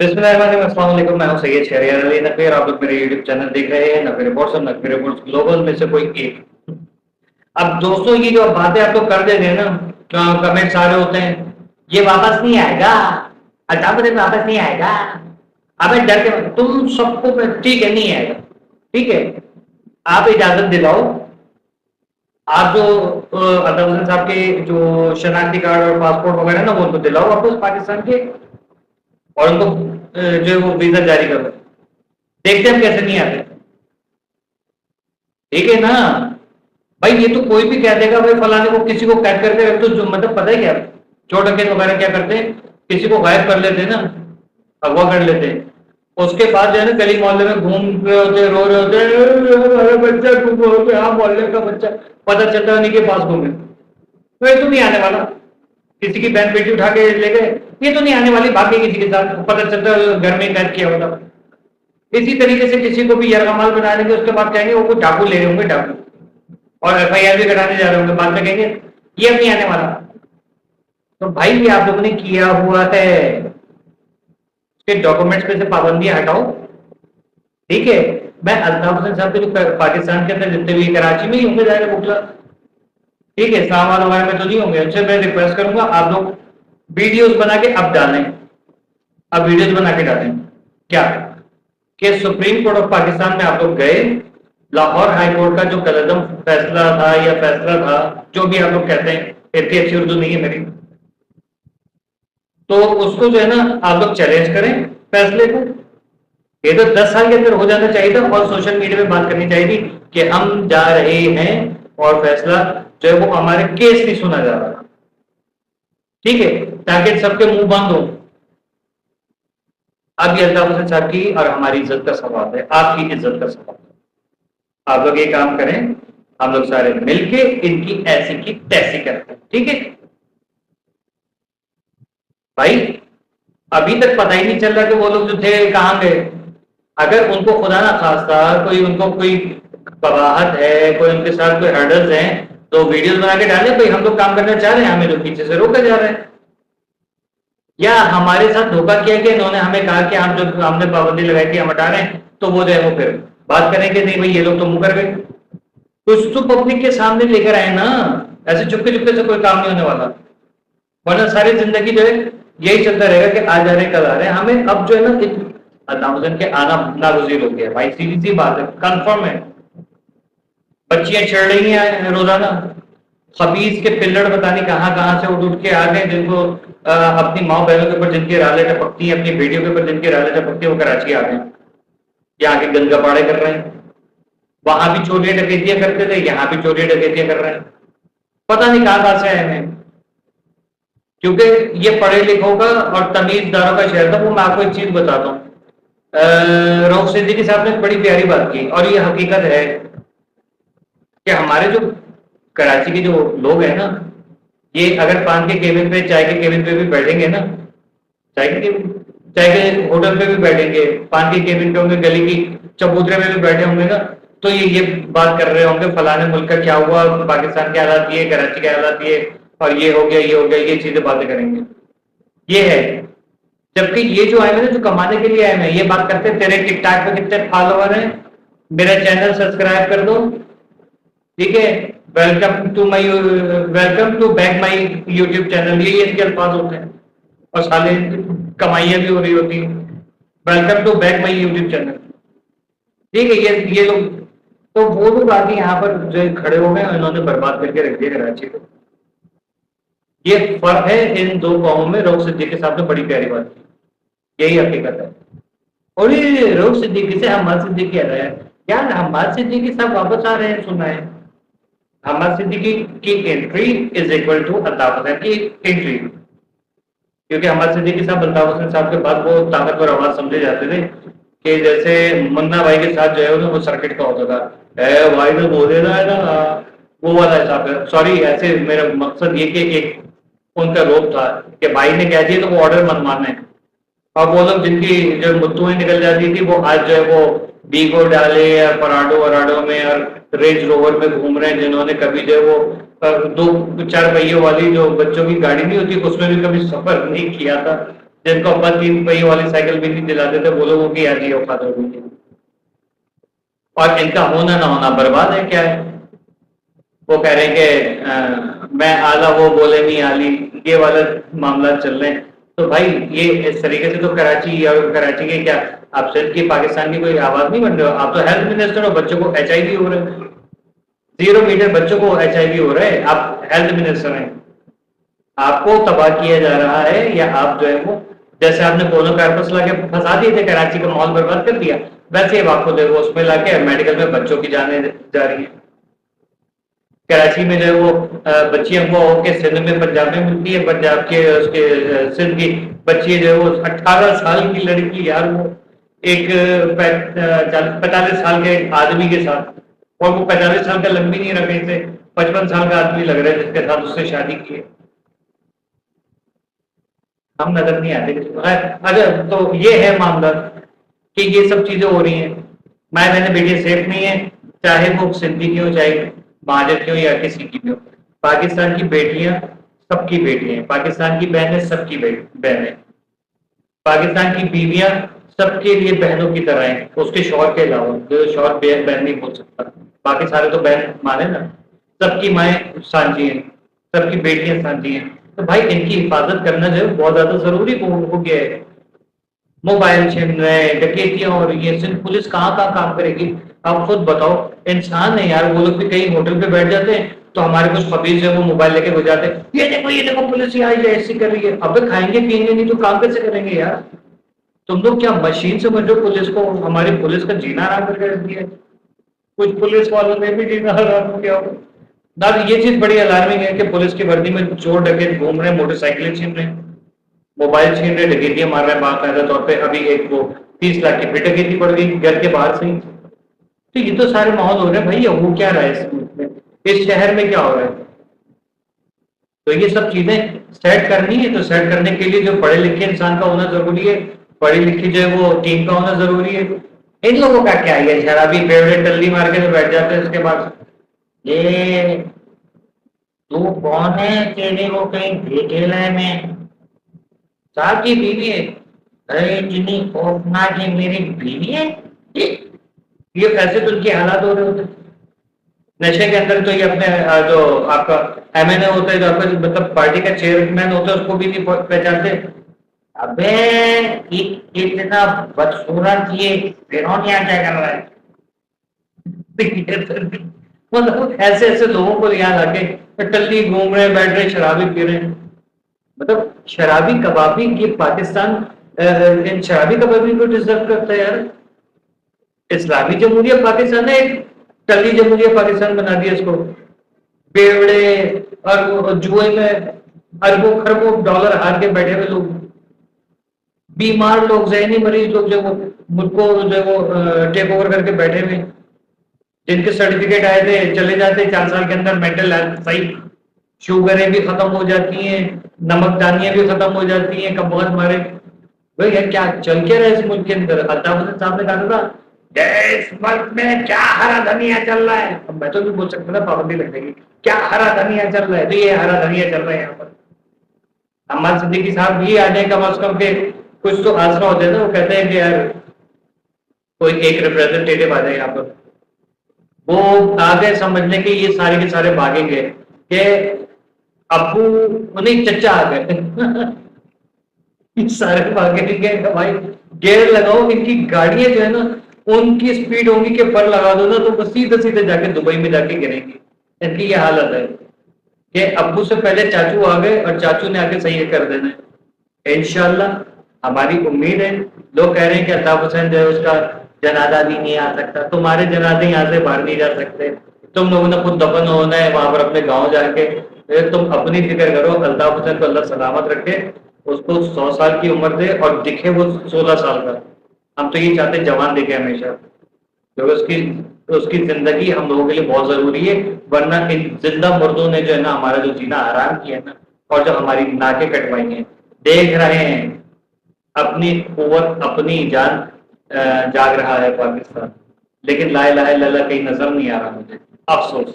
बिस्मिल्लाहिर्रहमानिर्रहीम, अस्सलाम वालेकुम। मैं हूं सैयद शहरियार अली नकवी और आप लोग मेरे यूट्यूब चैनल देख रहे हैं नकवी रिपोर्ट्स और नकवी रिपोर्ट्स ग्लोबल में से कोई एक। अब दोस्तों ये जो बातें आप लोग कर देते हैं ना, कमेंट सारे होते हैं, ये वापस नहीं आएगा, अचानक से वापस नहीं आएगा। अबे डर के तुम सबको ठीक है, नहीं आएगा, ठीक है, आप इजाजत दिलाओ। आप जो अताउर हुसैन साहब के जो शनाख्ती कार्ड और पासपोर्ट वगैरह ना, वो उनको दिलाओ वापस पाकिस्तान के, और उनको जो है वो वीजा जारी करो। देखते हैं कैसे नहीं आते, ठीक है ना भाई। ये तो कोई भी कह देगा भाई फलाने को, किसी को कैद करके रख दो, जो मतलब पता है क्या, चोर डकैत वगैरह क्या करते हैं, किसी को गायब कर लेते हैं ना, अगवा कर लेते हैं। उसके बाद जो है ना गली मोहल्ले में घूम रहे होते, रो रहे होते, अरे बच्चा गुम हो गया, हाँ मोहल्ले का बच्चा, पता चलता है उन्हीं के पास घूमे। तो ये तो नहीं आने वाला, किसी की बहन बेटी उठा के ले गए, ये तो नहीं आने वाली, भाग गई किसी के साथ, पता चलता है घर में कैद किया होता। इसी तरीके से किसी को भी यरगमाल बना देंगे, उसके बाद कहेंगे वो डाकू ले रहे होंगे, डाकू, और एफआईआर भी कराने जा रहे होंगे, बाद में कहेंगे ये अब नहीं आने वाला। तो भाई ये आप लोगों ने किया हुआ है, उसके डॉक्यूमेंट्स पे से पाबंदियां हटाओ, ठीक है। मैं अल्ताफ हुसैन साहब के जो पाकिस्तान के अंदर जितने भी, कराची में ही होंगे जाहिर बुकला, ठीक है, इस्लामाबाद वगैरह में तो नहीं होंगे। उनसे मैं रिक्वेस्ट करूंगा आप लोग वीडियोस बना के अब डालें, अब वीडियोस बना के डालें क्या कि सुप्रीम कोर्ट ऑफ पाकिस्तान में आप लोग गए, लाहौर हाई कोर्ट का जो कलदम फैसला था या फैसला था, जो भी आप लोग कहते हैं, इतनी अच्छी उर्दू नहीं है मेरी, तो उसको जो है ना आप लोग चैलेंज करें फैसले को। ये तो 10 साल के अंदर हो जाना चाहिए था, और सोशल मीडिया में बात करनी चाहिए थी कि हम जा रहे हैं और फैसला जो है वो हमारे केस नहीं सुना जा रहा, ठीक है, ताकि सबके मुंह बंद हो। अब ये अल्ताफ हुसैन साहब की और हमारी इज्जत का सवाल है, आपकी इज्जत का सवाल है। आप लोग ये काम करें, हम लोग सारे मिलके इनकी ऐसी की तैसी करते हैं, ठीक है भाई। अभी तक पता ही नहीं चल रहा कि वो लोग जो थे कहां गए। अगर उनको खुदा ना खास्ता कोई, उनको कोई कबाहत है, कोई उनके साथ कोई हर्डल्स हैं, तो वीडियोस बना के डालें भाई, हम लोग काम करना चाह रहे हैं, हमें जो पीछे से रोका जा रहा है, या हमारे साथ धोखा किया कि इन्होंने हमें कहा कि हम जो हमने पाबंदी लगाई थी हम हटा रहे हैं, तो वो जो है वो फिर बात करेंगे नहीं भाई ये लोग तो मुंह कर गए। कुछ तो पब्लिक के सामने लेकर आए ना, ऐसे चुपके चुपके से कोई काम नहीं होने वाला, वरना सारी जिंदगी जो है यही चलता रहेगा कि आज आ रहे कल आ रहे हैं। हमें अब जो है ना अल्ताफ हुसैन के आना नागुज़ीर हो गया भाई, सीधी सी बात है, कंफर्म है। बच्चियां चढ़ रही हैं रोजाना, खबीज के पिल्लड़ पता नहीं कहां कहां से उठ के आ गए, जिनको अपनी माँ बहनों के ऊपर जिनकी राले टपकती है, अपनी बेटियों के ऊपर जिनकी राले टपकती है, वो कराची आ गए, यहाँ के गंगा पाड़े कर रहे हैं। वहां भी चोरियां डकैतियां करते थे, यहाँ भी चोरियां डकैतियां कर रहे हैं, पता नहीं कहां कहां से आए हैं। क्योंकि ये पढ़े लिखों का और तमीजदारों का शहर था। वो मैं आपको एक चीज बताता हूँ, रऊफ सिद्दीकी साहब ने बड़ी प्यारी बात की, और ये हकीकत है कि हमारे जो कराची के जो लोग हैं ना, ये अगर पान के केबिन पे, चाय के केबिन पे भी बैठेंगे ना, चाय के केबिन, चाय के होटल पे भी बैठेंगे, पान के केबिन पे होंगे, गली की चबूतरे में भी बैठे होंगे ना, तो ये बात कर रहे होंगे फलाने मुल्क का क्या हुआ, पाकिस्तान के हालात ये, कराची के हालात ये, और ये हो गया ये हो गया, ये चीजें बातें करेंगे। ये है, जबकि ये जो आए ना, जो कमाने के लिए आए हैं, ये बात करते हैं तेरे टिकटॉक पे कितने फॉलोवर हैं, मेरा चैनल सब्सक्राइब कर दो, ठीक है, welcome to back my YouTube channel, ये इसके अल्फाज होते हैं, और साले कमाइयां भी हो रही होती हैं, welcome to back my YouTube channel, ठीक है। ये लोग, तो वो लोग आगे यहाँ पर जो खड़े हो गए, इन्होंने बर्बाद करके रख दिया कराची को। ये फर्क है इन दो कौमों में। रऊफ सिद्दीकी साहब ने बड़ी प्यारी बात की, यही हकीकत है। और ये रऊफ सिद्दीकी से हमाद सिद्दीकी आ रहा है यार, हमाद सिद्दीकी साहब वापस आ रहे हैं, सुना है, हमाद सिद्दीकी की entry is equal to Altaf Hussain की एंट्री, क्योंकि हमाद सिद्दीकी साहब अल्ताफ हुसैन साहब के बाद वो ताकतवर आवाज समझे जाते थे, कि जैसे मुन्ना भाई के साथ जो है वो सर्किट का होता था, भाई तो बोले ना है ना, वो वाला हिसाब है। सॉरी, ऐसे मेरा मकसद ये कि एक उनका रोप था कि भाई ने कह दिया तो वो ऑर्डर मन माने, और वो लोग जिनकी जो मुद्दुएं निकल जाती थी, वो आज जो है वो बीगो डाले या पराडो वराडो में और रेंज रोवर में घूम रहे हैं, जिन्होंने कभी जो है वो दो चार पहियों वाली जो बच्चों की गाड़ी नहीं होती उसमें भी कभी सफर नहीं किया था, جن کو ابا 3 پہیے والی سائیکل بھی نہیں دلاتے تھے، وہ لوگوں کی آج یہ اوقات ہو گئی ہے، اور ان کا ہونا نہ ہونا برباد ہے. کیا ہے وہ کہہ رہے ہیں کہ میں اعلیٰ وہ بولے نہیں عالی، یہ والا معاملات چل رہے ہیں. تو بھائی یہ اس طریقے سے تو کراچی اور کراچی کے کیا آپ سندھ کی پاکستان کی کوئی آواز نہیں بن رہے ہو. آپ تو ہیلتھ منسٹر ہو، بچوں کو HIV ہو رہے ہیں، 0 میٹر بچوں کو HIV ہو رہا ہے، آپ ہیلتھ منسٹر ہیں. آپ کو تباہ کیا جا رہا ہے، یا آپ جو ہے وہ جیسے آپ نے پولو کارپس لا کے پھنسا دیے تھے، کراچی کا ماحول برباد کر دیا، ویسے اب آپ کو جو ہے وہ اس میں لا کے میڈیکل میں بچوں کی جانیں جا رہی ہیں. کراچی میں جو ہے وہ بچیاں کو کے سندھ میں پنجاب میں ملتی ہے، پنجاب کے اس کے سندھ کی بچی جو ہے وہ 18 سال کی لڑکی یار، وہ ایک 45 سال کے آدمی کے ساتھ، اور وہ 45 سال کا لمبی نہیں رکھے سے 55 سال کا آدمی لگ رہا ہے جس کے ساتھ اس سے شادی کی ہے. ہم نظر نہیں آتے. اچھا تو یہ ہے معاملہ کہ یہ سب چیزیں ہو رہی ہیں. مائیں بہنیں بیٹیاں سیف نہیں ہیں، چاہے وہ سندھی کی ہو، چاہے مہاجر کی ہو، یا کسی کی بھی ہو. پاکستان کی بیٹیاں سب کی بیٹیاں ہیں، پاکستان کی بہنیں سب کی بہنیں، پاکستان کی بیویاں سب کے لیے بہنوں کی طرح ہیں، اس کے شوہر کے علاوہ. جو شوہر بہن نہیں بول سکتا، باقی سارے تو بہن مانے نا. سب کی مائیں سانجی ہیں، سب کی بیٹیاں سانجی ہیں. تو بھائی ان کی حفاظت کرنا جو ہے بہت زیادہ ضروری ہو گیا ہے. موبائل چھین رہے، ڈکیتیاں ہو رہی ہیں، صرف پولیس کہاں کہاں کام کرے گی؟ آپ خود بتاؤ. انسان ہے یار، وہ لوگ بھی کہیں ہوٹل پہ بیٹھ جاتے ہیں تو ہمارے کچھ خبیث جو ہے وہ موبائل لے کے ہو جاتے ہیں، یہ دیکھو پولیس ہی آئی ہے، ایسی کر رہی ہے. ابے کھائیں گے پیئیں گے نہیں تو کام کیسے کریں گے یار؟ تم لوگ کیا مشین سمجھو پولیس کو؟ ہماری پولیس کا جینا حرام کر کے رکھ دیا ہے. کچھ پولیس والوں نے بھی جینا حرام کیا ہو. یہ چیز بڑی الارمنگ ہے کہ پولیس کی وردی میں چور ڈکیت گھوم رہے ہیں، موٹر سائیکلیں چھین رہے ہیں، موبائل چھین رہے، ڈکیتیاں مار رہے ہیں باقاعدہ طور پہ. ابھی ایک وہ 30 لاکھ کی پھر ڈکیتی پڑ گئی گھر کے باہر سے ہی. تو یہ تو سارے ماحول ہو رہے ہیں بھائی. وہ کیا رہا ہے اس ملک میں، اس شہر میں کیا ہو رہا ہے؟ تو یہ سب چیزیں سیٹ کرنی ہے. تو سیٹ کرنے کے لیے جو پڑھے لکھے انسان کا ہونا ضروری ہے، پڑھی لکھی جو ہے وہ ٹیم کا ہونا ضروری ہے. ان لوگوں کا کیا ہے؟ شرابی بیوڑے ٹلی مار کے بیٹھ جاتے ہیں. اس کے بعد یہ تو کون ہے تیرے کو کہیں دیکھے لائے میں صاحب کی بیوی ہے؟ ارے اتنی خوفناک ہے میری بیوی ہے. یہ ایسے تو ان کے حالات ہو رہے ہوتے. نشے کے اندر تو یہ اپنے جو آپ کا MNA ہوتا ہے، جو آپ کا مطلب پارٹی کا چیئرمین ہوتا ہے، اس کو بھی نہیں پہچانتے. ابے اتنا بدصورت یہ فرعون یہاں کیا کر رہا ہے؟ مطلب ایسے ایسے لوگوں کو یہاں لا کے ٹلی گھوم رہے، بیٹھ رہے، شرابی پی رہے ہیں. مطلب شرابی کبابی یہ پاکستان ان شرابی کبابی کو ڈیزرو کرتا ہے یار. اسلامی جمہوریہ پاکستان ہے، ایک ٹلی جمہوریہ پاکستان بنا دیا اس کو. بیوڑے اور جوئے میں اربوں خربوں ڈالر ہار کے بیٹھے ہوئے لوگ، بیمار لوگ، ذہنی مریض لوگ جو ملک کو جو وہ ٹیک اوور کر کے بیٹھے ہوئے، جن کے سرٹیفکیٹ آئے تھے چلے جاتے 4 سال کے اندر، مینٹل ہیلتھ صحیح، شوگریں بھی ختم ہو جاتی ہیں، نمک دانیاں بھی ختم ہو جاتی ہیں. کب بہت مارے بھائی یہ کیا چل کے رہا ہے اس ملک کے اندر؟ الطاف حسین صاحب نے کہا تھا اس ملک میں کیا ہرا دھنیا چل رہا ہے. اب میں تو نہیں بول سکتا تھا، پابندی لگ جائے گی. کیا ہرا دھنیا چل رہا ہے؟ تو یہ ہرا دھنیا چل رہا ہے یہاں پر. عمار صدیقی صاحب بھی آ جائیں کم از کم کے کچھ تو آسرا ہوتے ہیں. وہ کہتے ہیں کہ یار کوئی ایک ریپرزینٹیٹو آ جائے یہاں پر. وہ آگے سمجھنے کے یہ سارے کے سارے بھاگیں گے کہ ابو انہیں چچا آ گئے. سارے بھاگے گے کہ بھائی گیئر لگاؤ. ان کی گاڑیاں جو ہے نا ان کی سپیڈ ہوگی کہ پر لگا دو نا تو سیدھے سیدھے جا کے دبئی میں جا کے گریں گی. ان کی یہ حالت ہے کہ ابو سے پہلے چاچو آ گئے اور چاچو نے آگے صحیح کر دینا ہے انشاءاللہ. ہماری امید ہے. لوگ کہہ رہے ہیں کہ الطاف حسین جو ہے اس کا جنازہ بھی نہیں آ سکتا. تمہارے جنازے یہاں سے باہر نہیں جا سکتے. تم لوگوں نے خود دفن ہونا ہے وہاں پر اپنے گاؤں جا کے. تم اپنی فکر کرو. الطاف حسین کو اللہ سلامت رکھے، اس کو 100 سال کی عمر دے اور دکھے وہ 16 سال کا. ہم تو یہ چاہتے ہیں جوان دکھے ہمیشہ، کیونکہ اس کی زندگی ہم لوگوں کے لیے بہت ضروری ہے. ورنہ ان زندہ مردوں نے جو ہے نا ہمارا جو جینا حرام کیا ہے نا، اور جو ہماری ناکیں کٹوائی ہیں. دیکھ رہے ہیں اپنی قوت اپنی جان جاگ رہا ہے پاکستان، لیکن لا الہ الا اللہ کہیں نظر نہیں آ رہا مجھے. افسوس.